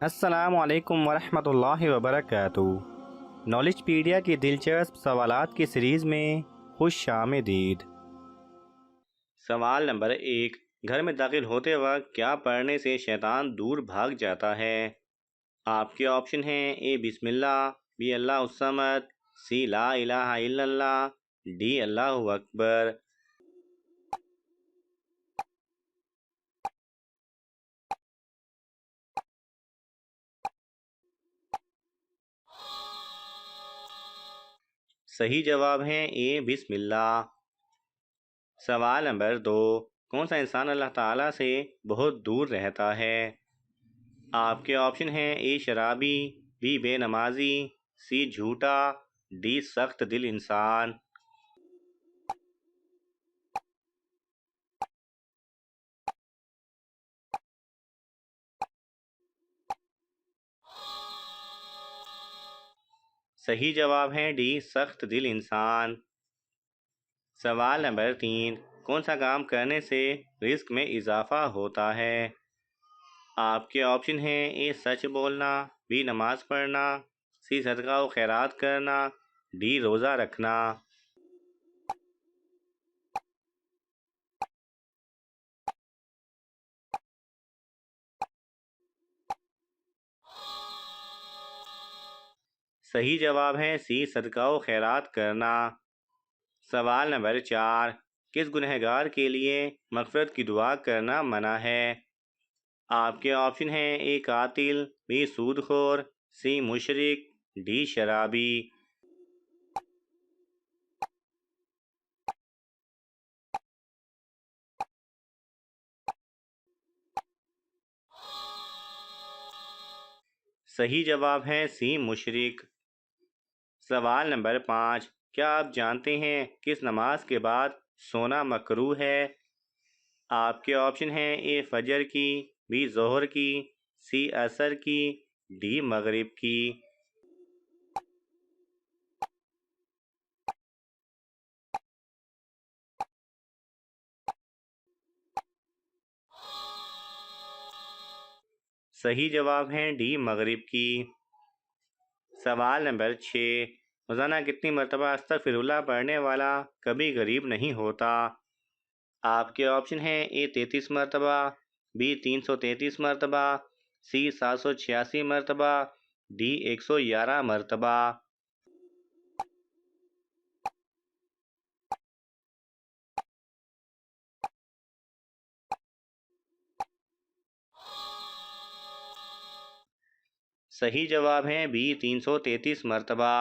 अस्सलाम वालेकुम वरहमतुल्लाहि वबरकातुहू। नॉलेजपीडिया की दिलचस्प सवालात की सीरीज़ में खुश आमदीद। सवाल नंबर 1। घर में दाखिल होते वक्त क्या पढ़ने से शैतान दूर भाग जाता है? आपके ऑप्शन हैं ए बिस्मिल्लाह, बी अल्लाह उस्समद, सी ला इलाहा इल्लल्लाह, डी अल्लाहु अकबर। सही जवाब है ए बिस्मिल्लाह। सवाल नंबर 2। कौन सा इंसान अल्लाह ताला से बहुत दूर रहता है? आपके ऑप्शन हैं ए शराबी, बी बेनमाजी, सी झूठा, डी सख्त दिल इंसान। सही जवाब है डी सख्त दिल इंसान। सवाल नंबर 3। कौन सा काम करने से रिस्क में इजाफा होता है? आपके ऑप्शन हैं ए सच बोलना, बी नमाज पढ़ना, सी सदका व खैरात करना, डी रोज़ा रखना। सही जवाब है सी सदका व खैरात करना। सवाल नंबर 4। किस गुनहगार के लिए मग़फ़िरत की दुआ करना मना है? आपके ऑप्शन हैं ए कातिल, बी सूदखोर, सी मुशरिक, डी शराबी। सही जवाब है सी मुशरिक। सवाल नंबर 5। क्या आप जानते हैं किस नमाज के बाद सोना मकरूह है? आपके ऑप्शन हैं ए फजर की, बी ज़ोहर की, सी असर की, डी मगरिब की। सही जवाब है डी मगरिब की। सवाल नंबर 6। रोज़ाना कितनी मरतबा अस्तगफिरुल्लाह पढ़ने वाला कभी गरीब नहीं होता? आपके ऑप्शन हैं ए 33 मरतबा, बी 333 मरतबा, सी 786 मरतबा, डी 111 मरतबा। सही जवाब है बी 333 मरतबा।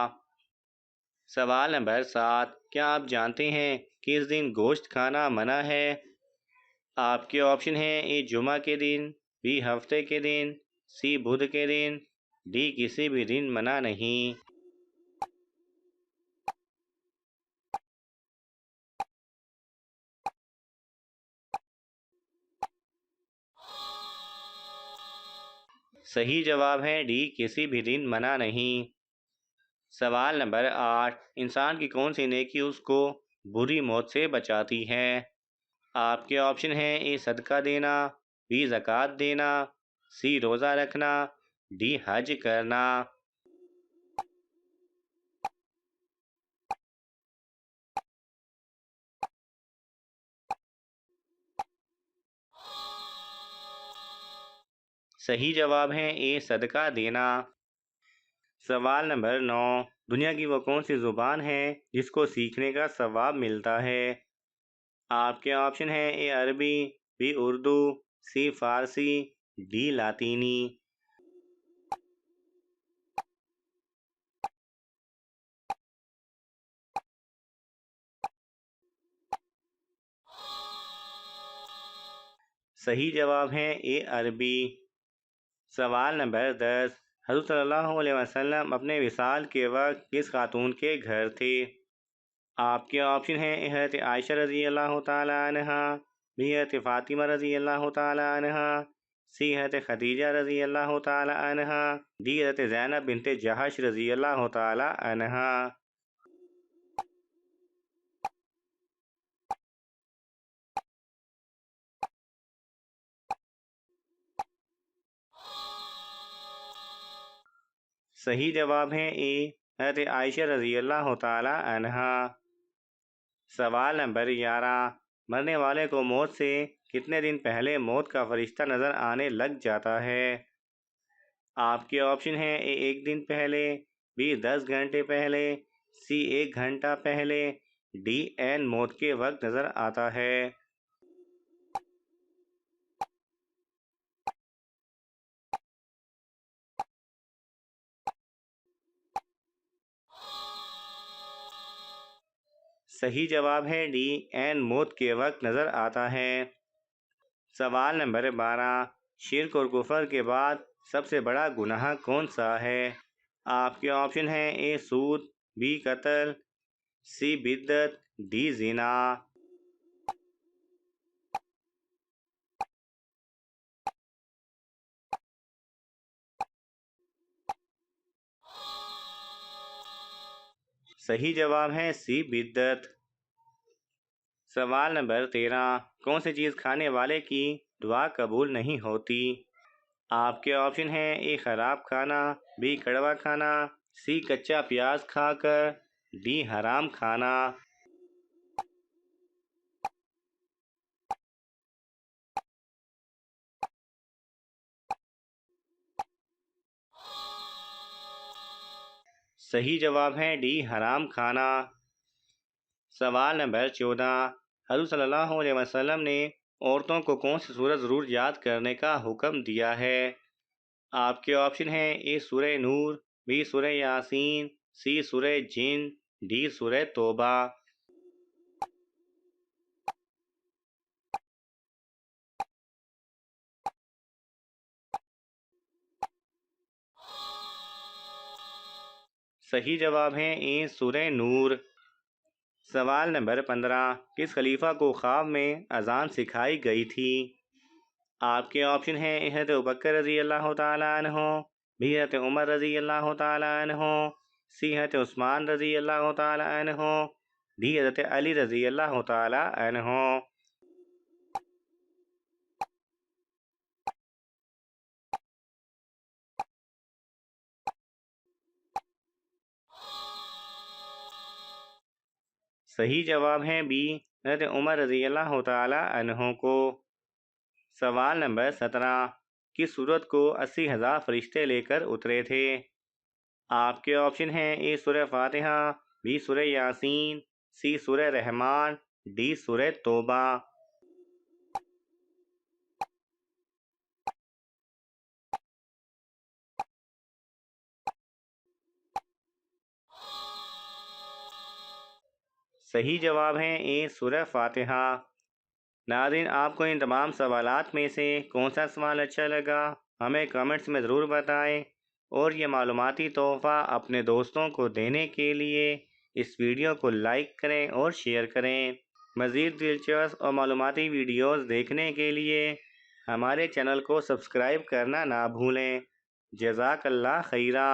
सवाल नंबर 7। क्या आप जानते हैं कि इस दिन गोश्त खाना मना है? आपके ऑप्शन हैं ए जुमा के दिन, बी हफ्ते के दिन, सी बुध के दिन, डी किसी भी दिन मना नहीं। सही जवाब है डी किसी भी दिन मना नहीं। सवाल नंबर 8। इंसान की कौन सी नेकी उसको बुरी मौत से बचाती है? आपके ऑप्शन हैं ए सदका देना, बी ज़कात देना, सी रोज़ा रखना, डी हज करना। सही जवाब है ए सदका देना। सवाल नंबर 9। दुनिया की वो कौन सी ज़ुबान है जिसको सीखने का सवाब मिलता है? आपके ऑप्शन हैं ए अरबी, बी उर्दू, सी फ़ारसी, डी लातीनी। सही जवाब है ए अरबी। सवाल नंबर 10। हज़रत सल्लल्लाहु अलैहि वसल्लम अपने विसाल के वक्त किस खातून के घर थे? आपके ऑप्शन हैं ए हज़रत आयशा रज़ी अल्लाह तआला अन्हा, बी हज़रत फ़ातिमा रज़ी अल्लाह तआला अन्हा, सी हज़रत खदीजा रज़ी अल्लाह तआला अन्हा, डी हज़रत ज़ैनब बिन्त जहश रज़ी अल्लाह तआला अन्हा। सही जवाब है ए हज़रत आयशा रज़ी अल्लाह तआला अन्हा। सवाल नंबर 11, मरने वाले को मौत से कितने दिन पहले मौत का फरिश्ता नज़र आने लग जाता है? आपके ऑप्शन हैं ए 1 दिन पहले, बी 10 घंटे पहले, सी 1 घंटा पहले, डी एन मौत के वक्त नज़र आता है। सही जवाब है डी एन मौत के वक्त नज़र आता है। सवाल नंबर 12, शिर्क और कुफर के बाद सबसे बड़ा गुनाह कौन सा है? आपके ऑप्शन हैं ए सूद, बी कत्ल, सी बिद्दत, डी जिना। सही जवाब है सी बिद्दत। सवाल नंबर 13, कौन सी चीज़ खाने वाले की दुआ कबूल नहीं होती? आपके ऑप्शन हैं ए खराब खाना, बी कड़वा खाना, सी कच्चा प्याज खाकर, डी हराम खाना। सही जवाब है डी हराम खाना। सवाल नंबर 14, हज़रत सल्लल्लाहु अलैहि वसल्लम ने औरतों को कौन सी सूरत ज़रूर याद करने का हुक्म दिया है? आपके ऑप्शन हैं ए सूरह नूर, बी सूरह यासीन, सी सूरह जिन, डी सूरह तौबा। सही जवाब है ए सूरह नूर। सवाल नंबर 15, किस खलीफा को ख्वाब में अजान सिखाई गई थी? आपके ऑप्शन हैं हज़रत अबू बकर रज़ी अल्लाह तआला अन्हु, बी हज़रत उमर रज़ी अल्लाह तआला अन्हु, सी हज़रत उस्मान रज़ी अल्लाह तआला अन्हु, डी हज़रत अली रज़ी अल्लाह तआला अन्हु। सही जवाब है बी हज़रत उमर रज़ी अल्लाह तआला अन्हु को। सवाल नंबर 17, किस सूरत को 80,000 फरिश्ते लेकर उतरे थे? आपके ऑप्शन हैं ए सूरह फातिहा, बी सूरह यासीन, सी सूरह रहमान, डी सूरह तौबा। सही जवाब है ए सूरह फातिहा। नाज़रीन, आपको इन तमाम सवालात में से कौन सा सवाल अच्छा लगा हमें कमेंट्स में ज़रूर बताएं, और ये मालूमाती तोहफ़ा अपने दोस्तों को देने के लिए इस वीडियो को लाइक करें और शेयर करें। मज़ीद दिलचस्प और मालूमाती वीडियोज़ देखने के लिए हमारे चैनल को सब्सक्राइब करना ना भूलें। जज़ाकल्लाह खैरा।